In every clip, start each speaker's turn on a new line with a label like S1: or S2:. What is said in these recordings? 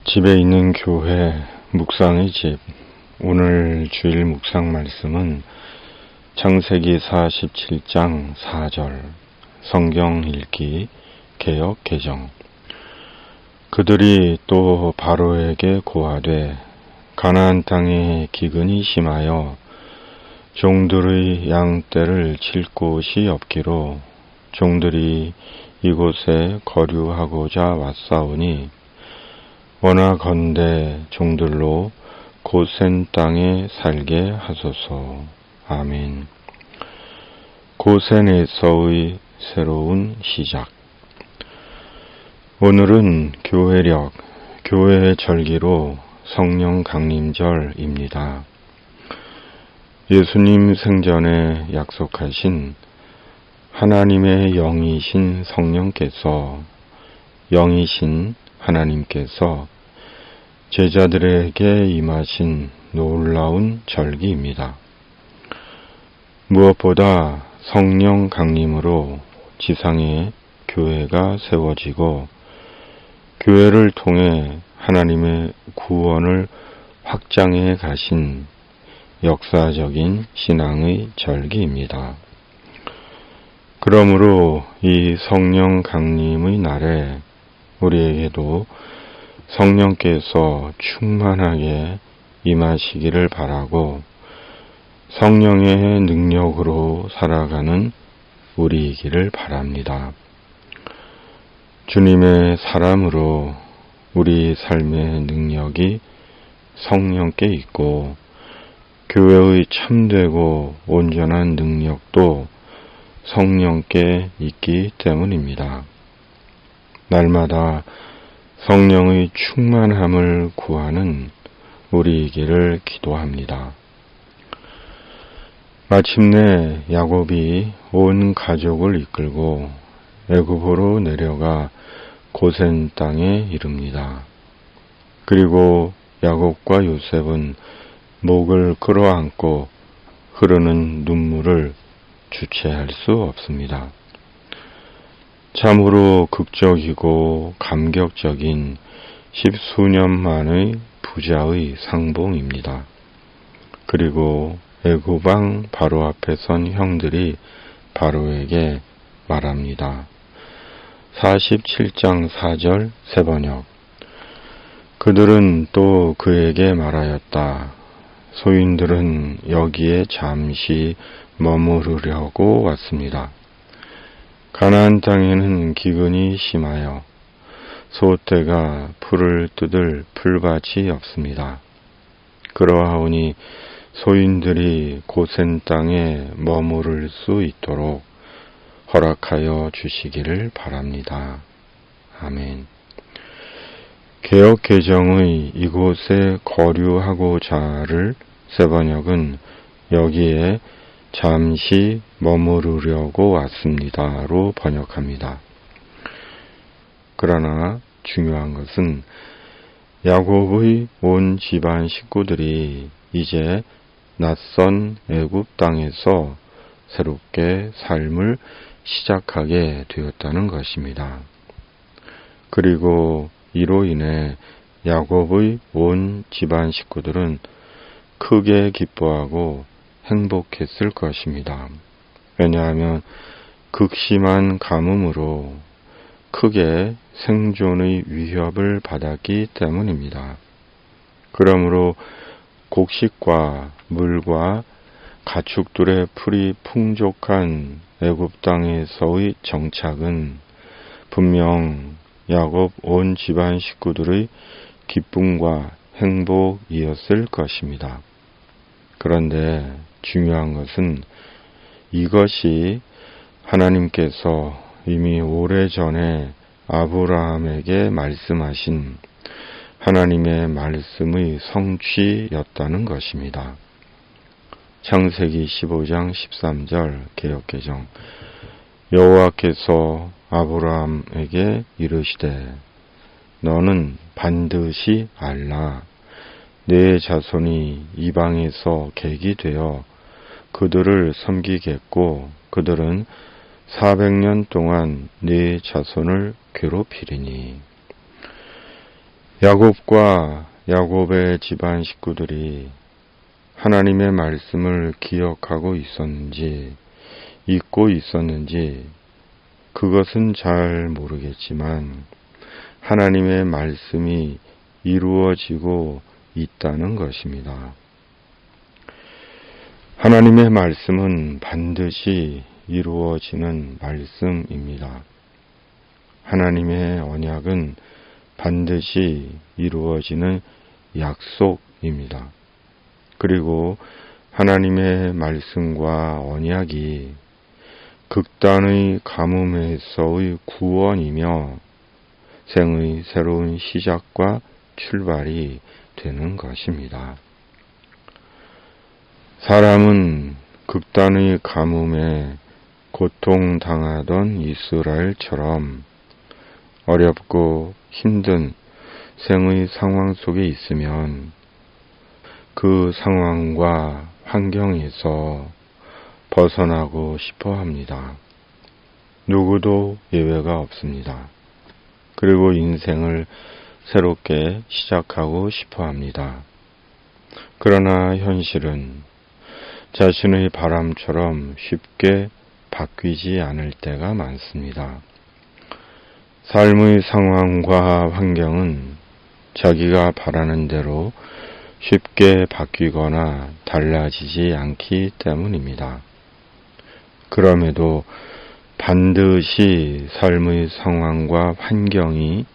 S1: 집에 있는 교회 묵상의 집. 오늘 주일 묵상 말씀은 창세기 47장 4절 성경 읽기 개역 개정. 그들이 또 바로에게 고하되 가나안 땅에 기근이 심하여 종들의 양떼를 칠 곳이 없기로 종들이 이곳에 거류하고자 왔사오니 원하건대 종들로 고센 땅에 살게 하소서. 아멘. 고센에서의 새로운 시작. 오늘은 교회력, 교회의 절기로 성령 강림절입니다. 예수님 생전에 약속하신 하나님의 영이신 성령께서, 영이신 하나님께서 제자들에게 임하신 놀라운 절기입니다. 무엇보다 성령 강림으로 지상에 교회가 세워지고 교회를 통해 하나님의 구원을 확장해 가신 역사적인 신앙의 절기입니다. 그러므로 이 성령 강림의 날에 우리에게도 성령께서 충만하게 임하시기를 바라고 성령의 능력으로 살아가는 우리이기를 바랍니다. 주님의 사람으로 우리 삶의 능력이 성령께 있고 교회의 참되고 온전한 능력도 성령께 있기 때문입니다. 날마다 성령의 충만함을 구하는 우리이기를 기도합니다. 마침내 야곱이 온 가족을 이끌고 애굽으로 내려가 고센 땅에 이릅니다. 그리고 야곱과 요셉은 목을 끌어안고 흐르는 눈물을 주체할 수 없습니다. 참으로 극적이고 감격적인 10수년 만의 부자의 상봉입니다. 그리고 애굽 왕 바로 앞에 선 형들이 바로에게 말합니다. 47장 4절 세번역. 그들은 또 그에게 말하였다. 소인들은 여기에 잠시 머무르려고 왔습니다. 가나안 땅에는 기근이 심하여 소떼가 풀을 뜯을 풀밭이 없습니다. 그러하오니 소인들이 고센 땅에 머무를 수 있도록 허락하여 주시기를 바랍니다. 아멘. 개역 개정의 이곳에 거류하고자를 세번역은 여기에 잠시 머무르려고 왔습니다로 번역합니다. 그러나 중요한 것은 야곱의 온 집안 식구들이 이제 낯선 애굽 땅에서 새롭게 삶을 시작하게 되었다는 것입니다. 그리고 이로 인해 야곱의 온 집안 식구들은 크게 기뻐하고 행복했을 것입니다. 왜냐하면 극심한 가뭄으로 크게 생존의 위협을 받았기 때문입니다. 그러므로 곡식과 물과 가축들의 풀이 풍족한 애굽 땅에서의 정착은 분명 야곱 온 집안 식구들의 기쁨과 행복이었을 것입니다. 그런데 중요한 것은 이것이 하나님께서 이미 오래전에 아브라함에게 말씀하신 하나님의 말씀의 성취였다는 것입니다. 창세기 15장 13절 개역개정. 여호와께서 아브라함에게 이르시되 너는 반드시 알라. 내 자손이 이방에서 객이 되어 그들을 섬기겠고 그들은 400년 동안 네 자손을 괴롭히리니. 야곱과 야곱의 집안 식구들이 하나님의 말씀을 기억하고 있었는지 잊고 있었는지 그것은 잘 모르겠지만 하나님의 말씀이 이루어지고 있다는 것입니다. 하나님의 말씀은 반드시 이루어지는 말씀입니다. 하나님의 언약은 반드시 이루어지는 약속입니다. 그리고 하나님의 말씀과 언약이 극단의 가뭄에서의 구원이며 생의 새로운 시작과 출발이 되는 것입니다. 사람은 극단의 가뭄에 고통당하던 이스라엘처럼 어렵고 힘든 생의 상황 속에 있으면 그 상황과 환경에서 벗어나고 싶어 합니다. 누구도 예외가 없습니다. 그리고 인생을 새롭게 시작하고 싶어 합니다. 그러나 현실은 자신의 바람처럼 쉽게 바뀌지 않을 때가 많습니다. 삶의 상황과 환경은 자기가 바라는 대로 쉽게 바뀌거나 달라지지 않기 때문입니다. 그럼에도 반드시 삶의 상황과 환경이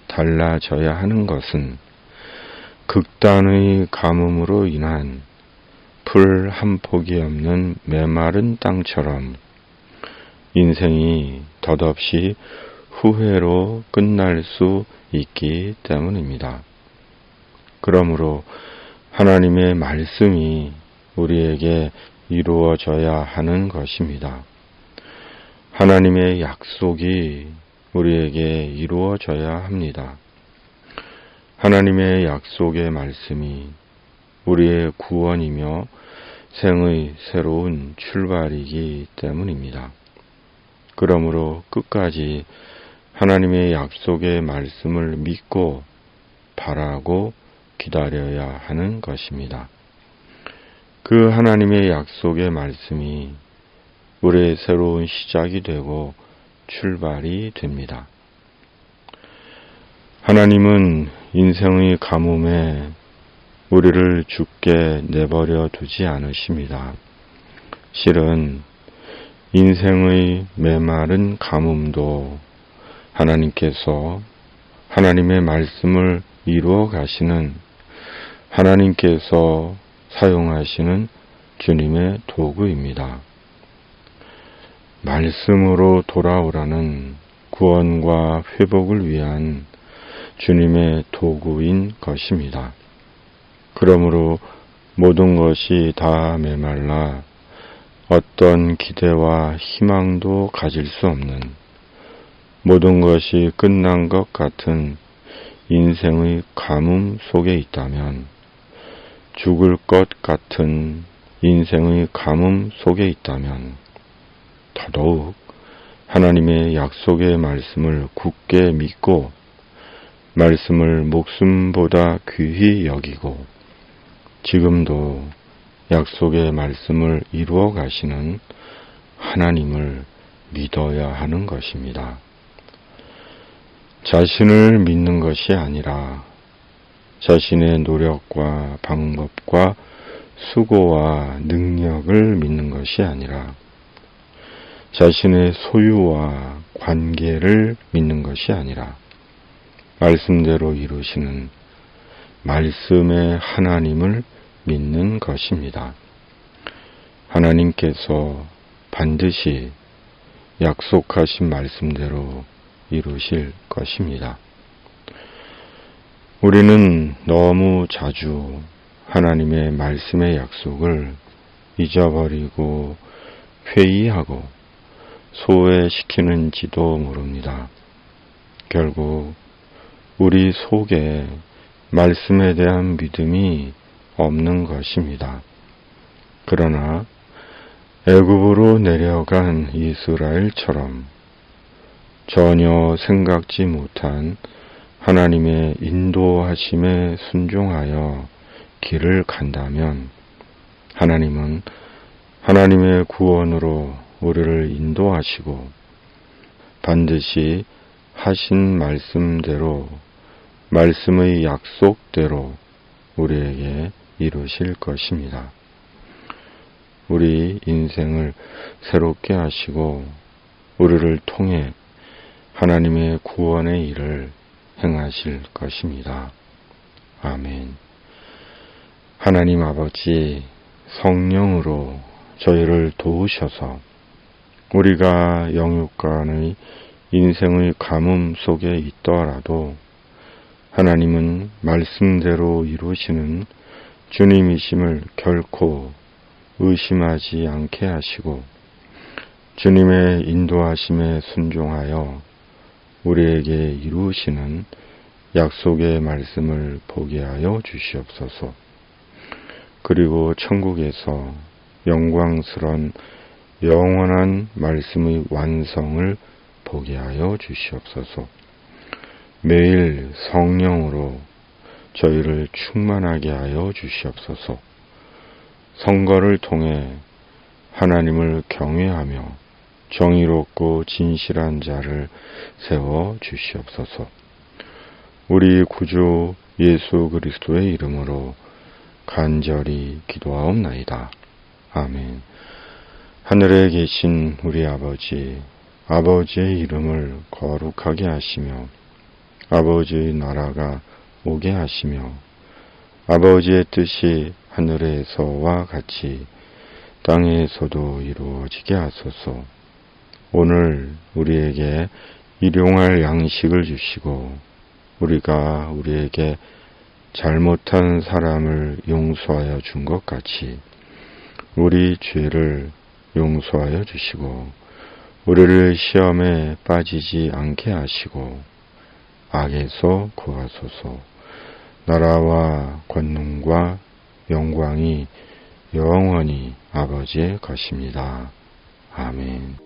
S1: 달라져야 하는 것은 극단의 가뭄으로 인한 풀 한 폭이 없는 메마른 땅처럼 인생이 덧없이 후회로 끝날 수 있기 때문입니다. 그러므로 하나님의 말씀이 우리에게 이루어져야 하는 것입니다. 하나님의 약속이 우리에게 이루어져야 합니다. 하나님의 약속의 말씀이 우리의 구원이며 생의 새로운 출발이기 때문입니다. 그러므로 끝까지 하나님의 약속의 말씀을 믿고 바라고 기다려야 하는 것입니다. 그 하나님의 약속의 말씀이 우리의 새로운 시작이 되고 출발이 됩니다. 하나님은 인생의 가뭄에 우리를 죽게 내버려 두지 않으십니다. 실은 인생의 메마른 가뭄도 하나님께서 하나님의 말씀을 이루어 가시는 하나님께서 사용하시는 주님의 도구입니다. 말씀으로 돌아오라는 구원과 회복을 위한 주님의 도구인 것입니다. 그러므로 모든 것이 다 메말라 어떤 기대와 희망도 가질 수 없는 모든 것이 끝난 것 같은 인생의 가뭄 속에 있다면 죽을 것 같은 인생의 가뭄 속에 있다면 더더욱 하나님의 약속의 말씀을 굳게 믿고 말씀을 목숨보다 귀히 여기고 지금도 약속의 말씀을 이루어 가시는 하나님을 믿어야 하는 것입니다. 자신을 믿는 것이 아니라 자신의 노력과 방법과 수고와 능력을 믿는 것이 아니라 자신의 소유와 관계를 믿는 것이 아니라 말씀대로 이루시는 말씀의 하나님을 믿는 것입니다. 하나님께서 반드시 약속하신 말씀대로 이루실 것입니다. 우리는 너무 자주 하나님의 말씀의 약속을 잊어버리고 회의하고 소외시키는지도 모릅니다. 결국 우리 속에 말씀에 대한 믿음이 없는 것입니다. 그러나 애굽으로 내려간 이스라엘처럼 전혀 생각지 못한 하나님의 인도하심에 순종하여 길을 간다면 하나님은 하나님의 구원으로 우리를 인도하시고 반드시 하신 말씀대로 말씀의 약속대로 우리에게 이루실 것입니다. 우리 인생을 새롭게 하시고 우리를 통해 하나님의 구원의 일을 행하실 것입니다. 아멘. 하나님 아버지, 성령으로 저희를 도우셔서 우리가 영육간의 인생의 가뭄 속에 있더라도 하나님은 말씀대로 이루시는 주님이심을 결코 의심하지 않게 하시고 주님의 인도하심에 순종하여 우리에게 이루시는 약속의 말씀을 보게 하여 주시옵소서. 그리고 천국에서 영광스런 영원한 말씀의 완성을 보게 하여 주시옵소서. 매일 성령으로 저희를 충만하게 하여 주시옵소서. 선거를 통해 하나님을 경외하며 정의롭고 진실한 자를 세워 주시옵소서. 우리 구주 예수 그리스도의 이름으로 간절히 기도하옵나이다. 아멘. 하늘에 계신 우리 아버지, 아버지의 이름을 거룩하게 하시며 아버지의 나라가 오게 하시며 아버지의 뜻이 하늘에서와 같이 땅에서도 이루어지게 하소서. 오늘 우리에게 일용할 양식을 주시고 우리가 우리에게 잘못한 사람을 용서하여 준 것 같이 우리 죄를 용서하여 주시고 우리를 시험에 빠지지 않게 하시고 악에서 구하소서. 나라와 권능과 영광이 영원히 아버지의 것입니다. 아멘.